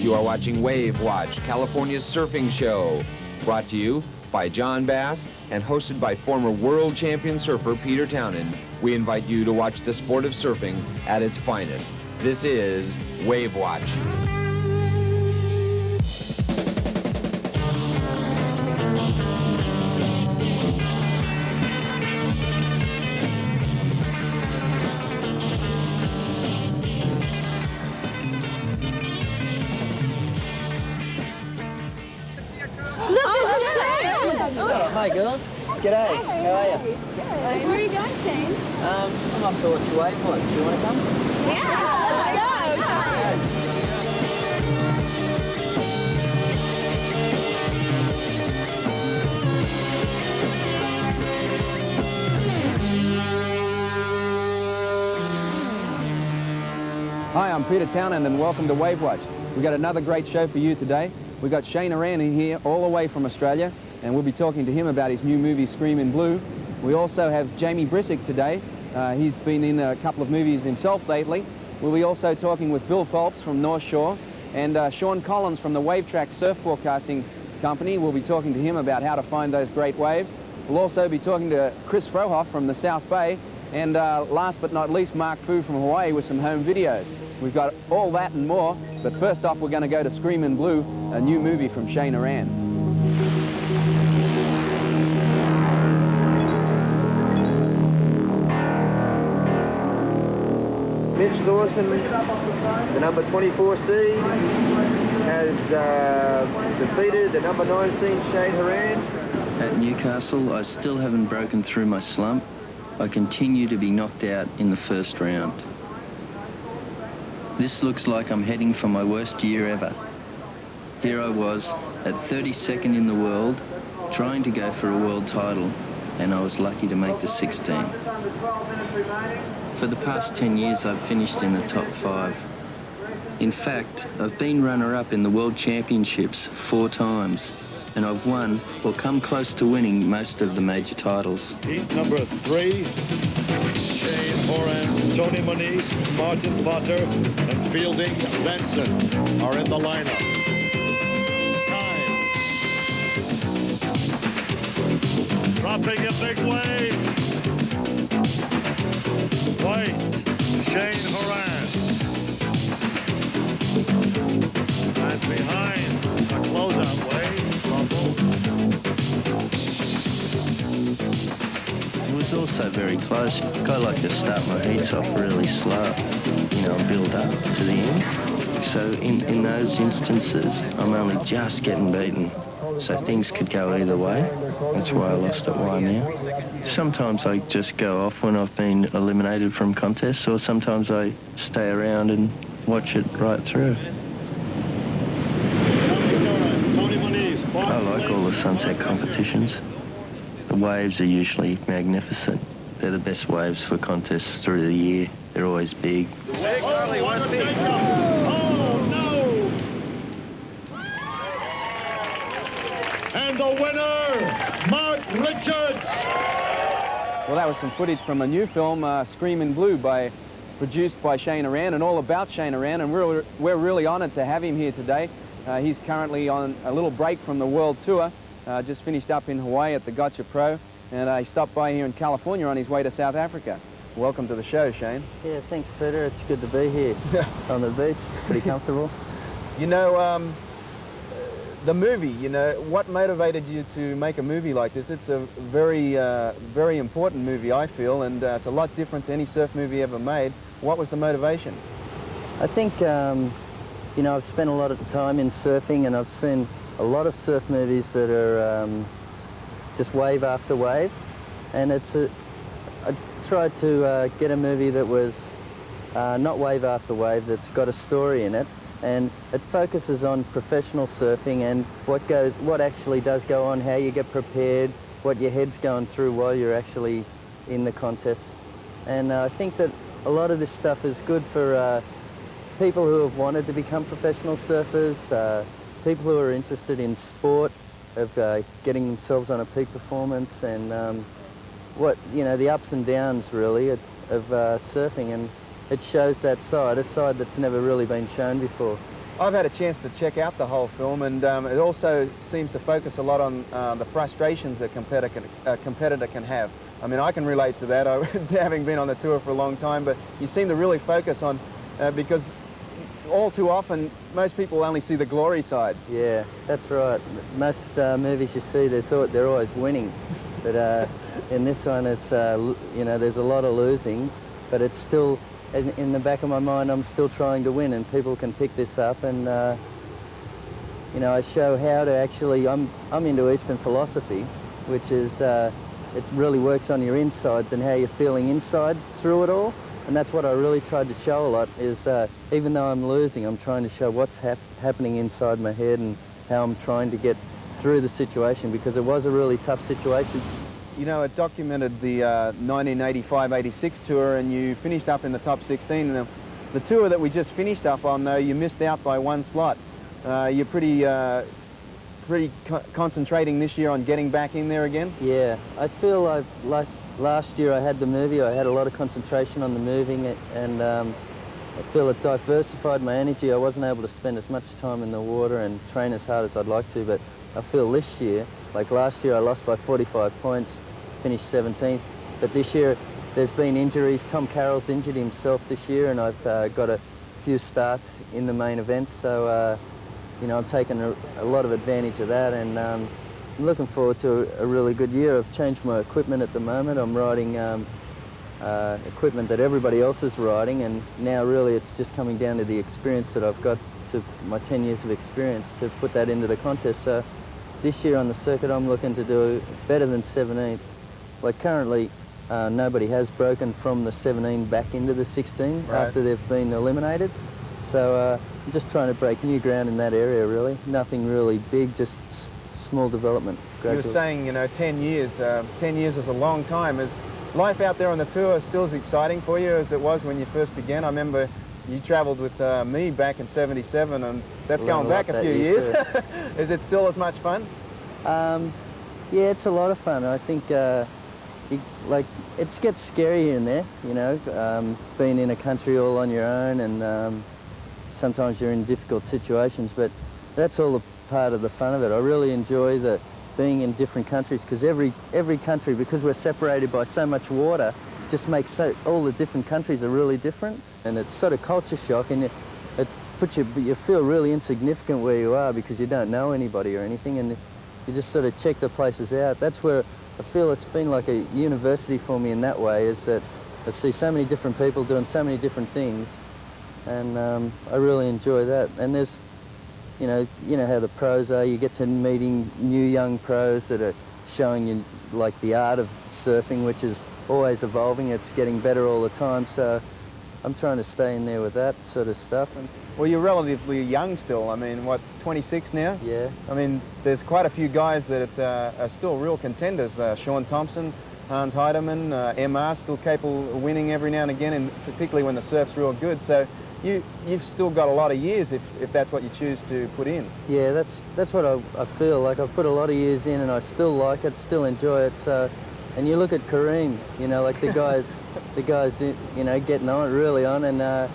You are watching Wave Watch, California's surfing show, brought to you by John Bass and hosted by former world champion surfer Peter Townend. We invite you to watch the sport of surfing at its finest. This is Wave Watch. Hi girls, g'day, how are you? Good. Where are you going, Shane? I'm off to watch Wave Watch. You want to come? Yeah, let's go. Hi, I'm Peter Townend and welcome to Wave Watch. We've got another great show for you today. We've got Shane Aran here all the way from Australia, and we'll be talking to him about his new movie Screamin' Blue. We also have Jamie Brisk today. He's been in a couple of movies himself lately. We'll be also talking with Bill Phelps from North Shore and Sean Collins from the Wave Track Surf Forecasting Company. We'll be talking to him about how to find those great waves. We'll also be talking to Chris Frohoff from the South Bay and last but not least Mark Fu from Hawaii with some home videos. We've got all that and more, but first off we're going to go to Screamin' Blue, a new movie from Shane Aran. Mitch Lawson, the number 24C, has defeated the number 19 Shane Aran. At Newcastle, I still haven't broken through my slump. I continue to be knocked out in the first round. This looks like I'm heading for my worst year ever. Here I was, at 32nd in the world, trying to go for a world title, and I was lucky to make the 16. For the past 10 years, I've finished in the top 5. In fact, I've been runner-up in the World Championships 4 times, and I've won or come close to winning most of the major titles. Heat number 3, Shane Aran, Tony Moniz, Martin Potter, and Fielding Benson are in the lineup. Time. Dropping a big wave. White, Shane Aran. And behind the closeout wave, It was also very close. I like to start my heats off really slow, and build up to the end. So in those instances, I'm only just getting beaten. So things could go either way. That's why I lost at Waimea. Sometimes I just go off when I've been eliminated from contests, or sometimes I stay around and watch it right through. I like all the sunset competitions. The waves are usually magnificent. They're the best waves for contests through the year. They're always big. And the winner, Mark Richards. Well, that was some footage from a new film, Screamin' Blue, produced by Shane Aran and all about Shane Aran, and we're really honoured to have him here today. He's currently on a little break from the world tour, just finished up in Hawaii at the Gotcha Pro, and he stopped by here in California on his way to South Africa. Welcome to the show, Shane. Yeah, thanks Peter, it's good to be here on the beach, pretty comfortable. The movie, what motivated you to make a movie like this? It's a very, very important movie, I feel, and it's a lot different to any surf movie ever made. What was the motivation? I think, I've spent a lot of time in surfing, and I've seen a lot of surf movies that are just wave after wave, and I tried to get a movie that was not wave after wave, that's got a story in it. And it focuses on professional surfing and what actually does go on, how you get prepared, what your head's going through while you're actually in the contests. And I think that a lot of this stuff is good for people who have wanted to become professional surfers, people who are interested in sport, of getting themselves on a peak performance, and the ups and downs really of surfing. And it shows that side, a side that's never really been shown before. I've had a chance to check out the whole film, and it also seems to focus a lot on the frustrations a competitor can have. I mean, I can relate to that, having been on the tour for a long time, but you seem to really focus on, because all too often, most people only see the glory side. Yeah, that's right. Most movies you see, they're always winning. But in this one, it's, you know, there's a lot of losing, but it's still, in the back of my mind, I'm still trying to win, and people can pick this up, and you know, I show how to actually. I'm into Eastern philosophy, which is it really works on your insides and how you're feeling inside through it all, and that's what I really tried to show a lot. Is even though I'm losing, I'm trying to show what's happening inside my head and how I'm trying to get through the situation, because it was a really tough situation. You know, it documented the 1985-86 tour, and you finished up in the top 16. And the tour that we just finished up on, though, you missed out by one slot. You're pretty concentrating this year on getting back in there again? Yeah, I feel like last year I had the movie, I had a lot of concentration on the moving, and I feel it diversified my energy. I wasn't able to spend as much time in the water and train as hard as I'd like to, but I feel this year, like last year I lost by 45 points, finished 17th, but this year there's been injuries. Tom Carroll's injured himself this year, and I've got a few starts in the main events, so you know, I'm taking a lot of advantage of that, and I'm looking forward to a really good year. I've changed my equipment at the moment. I'm riding equipment that everybody else is riding, and now really it's just coming down to the experience that I've got, to my 10 years of experience, to put that into the contest. So this year on the circuit I'm looking to do better than 17th. Like currently nobody has broken from the 17 back into the 16 after they've been eliminated. So I'm just trying to break new ground in that area, really. Nothing really big, just small development. Gradual. You were saying, you know, 10 years. 10 years is a long time. Is life out there on the tour still as exciting for you as it was when you first began? I remember you travelled with me back in '77, and that's going back a few years. Is it still as much fun? Yeah, it's a lot of fun. I think like it gets scary here and there, you know, being in a country all on your own, and sometimes you're in difficult situations, but that's all a part of the fun of it. I really enjoy being in different countries, because every country, because we're separated by so much water, just makes all the different countries are really different, and it's sort of culture shock, and it puts you feel really insignificant where you are, because you don't know anybody or anything, and you just sort of check the places out. That's where I feel it's been like a university for me in that way, is that I see so many different people doing so many different things, and I really enjoy that. And there's, you know how the pros are. You get to meeting new young pros that are showing you like the art of surfing, which is always evolving. It's getting better all the time. So I'm trying to stay in there with that sort of stuff. Well, you're relatively young still. I mean, what, 26 now? Yeah. I mean, there's quite a few guys that are still real contenders. Sean Thompson, Hans Heidemann, MR still capable of winning every now and again, and particularly when the surf's real good. So you've still got a lot of years if that's what you choose to put in. Yeah, that's what I feel. Like I've put a lot of years in, and I still like it, still enjoy it. So, and you look at Kareem, you know, like the guys, you know, getting on, really on, and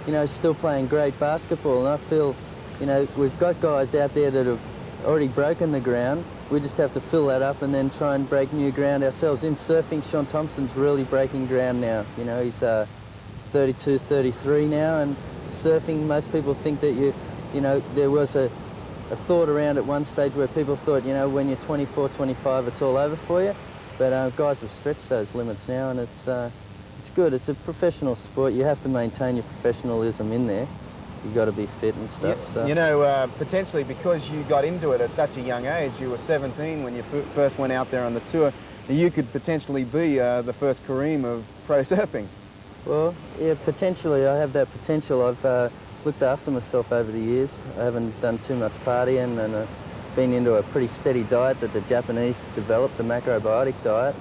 you know, still playing great basketball. And I feel, you know, we've got guys out there that have already broken the ground. We just have to fill that up and then try and break new ground ourselves. In surfing, Sean Thompson's really breaking ground now. You know, he's 32, 33 now, and surfing, most people think that you know, there was a thought around at one stage where people thought, you know, when you're 24, 25, it's all over for you. But guys have stretched those limits now, and it's good. It's a professional sport. You have to maintain your professionalism in there. You've got to be fit and stuff. Yeah, so. you know, potentially because you got into it at such a young age, you were 17 when you first went out there on the tour, you could potentially be the first Kareem of pro surfing. Well, yeah, potentially. I have that potential. I've looked after myself over the years. I haven't done too much partying, and I've been into a pretty steady diet that the Japanese developed, the macrobiotic diet.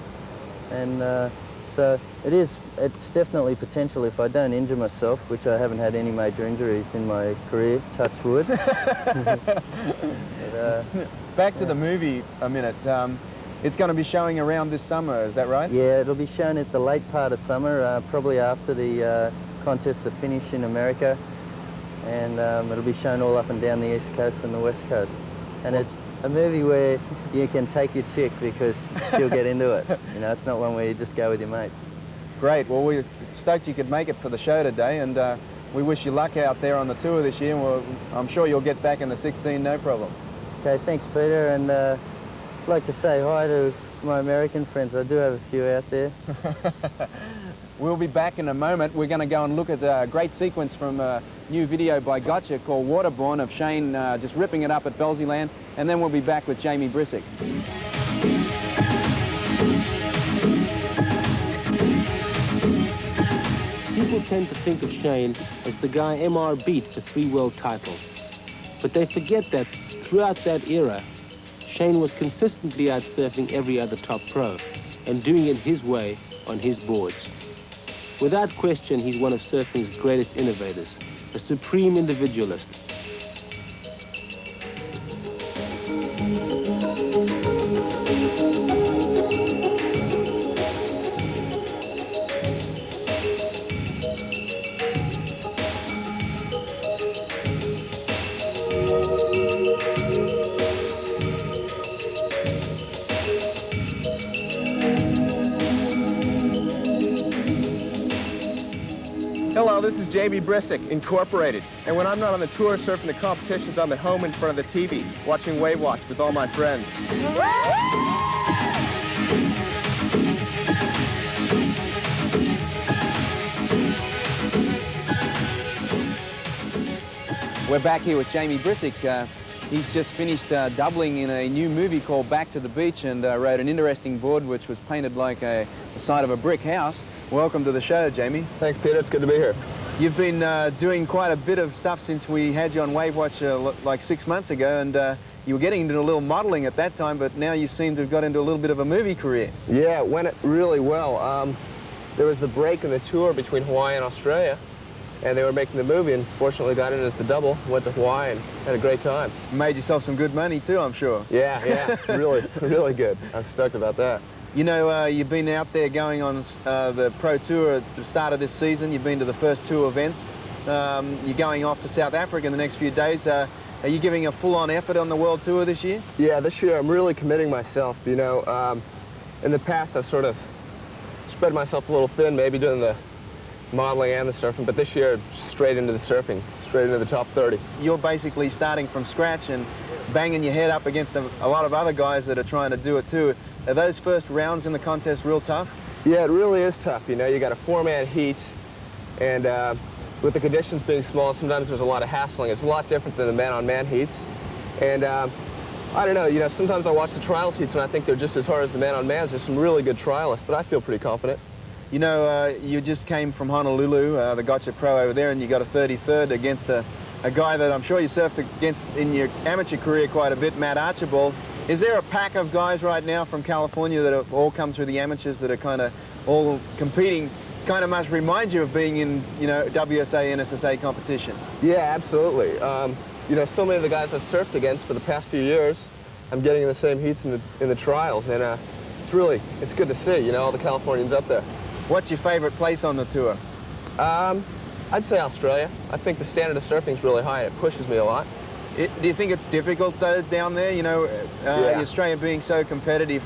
And so it's definitely potential if I don't injure myself, which I haven't had any major injuries in my career, touch wood. But, back to the movie a minute. It's going to be showing around this summer, is that right? Yeah, it'll be shown at the late part of summer, probably after the contests are finished in America. and it'll be shown all up and down the East Coast and the West Coast. And it's a movie where you can take your chick because she'll get into it. You know, it's not one where you just go with your mates. Great. Well, we're stoked you could make it for the show today, and we wish you luck out there on the tour this year. And I'm sure you'll get back in the 16, no problem. Okay, thanks, Peter, and I'd like to say hi to my American friends. I do have a few out there. We'll be back in a moment. We're going to go and look at a great sequence from a new video by Gotcha called Waterborne of Shane just ripping it up at Belseyland, and then we'll be back with Jamie Brisk. People tend to think of Shane as the guy MR beat for 3 world titles. But they forget that throughout that era, Shane was consistently out surfing every other top pro and doing it his way on his boards. Without question, he's one of surfing's greatest innovators, a supreme individualist. Hello, this is Jamie Brisk, Incorporated. And when I'm not on the tour surfing the competitions, I'm at home in front of the TV, watching Wave Watch with all my friends. We're back here with Jamie Brisk. He's just finished doubling in a new movie called Back to the Beach, and wrote an interesting board which was painted like the side of a brick house. Welcome to the show, Jamie. Thanks, Peter. It's good to be here. You've been doing quite a bit of stuff since we had you on Wave Watch like 6 months ago, and you were getting into a little modeling at that time, but now you seem to have got into a little bit of a movie career. Yeah, it went really well. There was the break in the tour between Hawaii and Australia, and they were making the movie, and fortunately got in as the double, went to Hawaii and had a great time. You made yourself some good money too, I'm sure. Yeah, really, really good. I'm stoked about that. You know, you've been out there going on the Pro Tour at the start of this season. You've been to the first 2 events. You're going off to South Africa in the next few days. Are you giving a full-on effort on the World Tour this year? Yeah, this year I'm really committing myself. You know, in the past I've sort of spread myself a little thin, maybe doing the modeling and the surfing, but this year straight into the surfing, straight into the top 30. You're basically starting from scratch and banging your head up against a lot of other guys that are trying to do it too. Are those first rounds in the contest real tough? Yeah, it really is tough. You know, you got a 4-man heat, and with the conditions being small, sometimes there's a lot of hassling. It's a lot different than the man-on-man heats. And I don't know, you know, sometimes I watch the trials heats and I think they're just as hard as the man-on-mans. There's some really good trialists, but I feel pretty confident. You know, you just came from Honolulu, the Gotcha Pro over there, and you got a 33rd against a guy that I'm sure you surfed against in your amateur career quite a bit, Matt Archibald. Is there a pack of guys right now from California that have all come through the amateurs that are kind of all competing? Kind of must remind you of being in, you know, WSA, NSSA competition. Yeah, absolutely. You know, so many of the guys I've surfed against for the past few years, I'm getting in the same heats in the trials, and it's good to see, you know, all the Californians up there. What's your favorite place on the tour? I'd say Australia. I think the standard of surfing is really high and it pushes me a lot. Do you think it's difficult though down there? You know, Yeah. Australia being so competitive,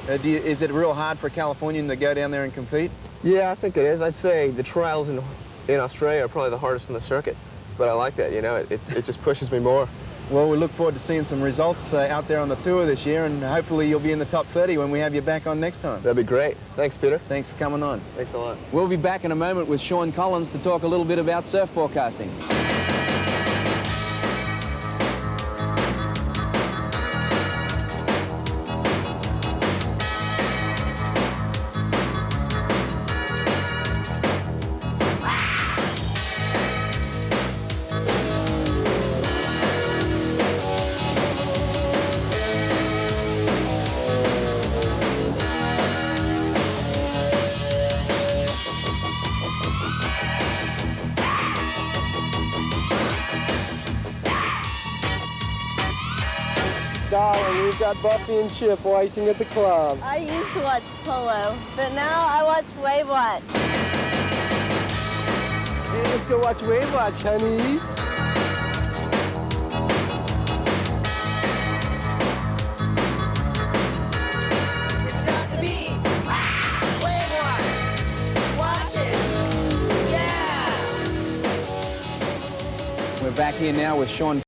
is it real hard for a Californian to go down there and compete? Yeah, I think it is. I'd say the trials in Australia are probably the hardest on the circuit, but I like that, you know, it just pushes me more. Well, we look forward to seeing some results out there on the tour this year, and hopefully you'll be in the top 30 when we have you back on next time. That'd be great. Thanks, Peter. Thanks for coming on. Thanks a lot. We'll be back in a moment with Sean Collins to talk a little bit about surf forecasting. Darling, we've got Buffy and Chip waiting at the club. I used to watch polo, but now I watch Wave Watch. Hey, let's go watch Wave Watch, honey. back here now with Sean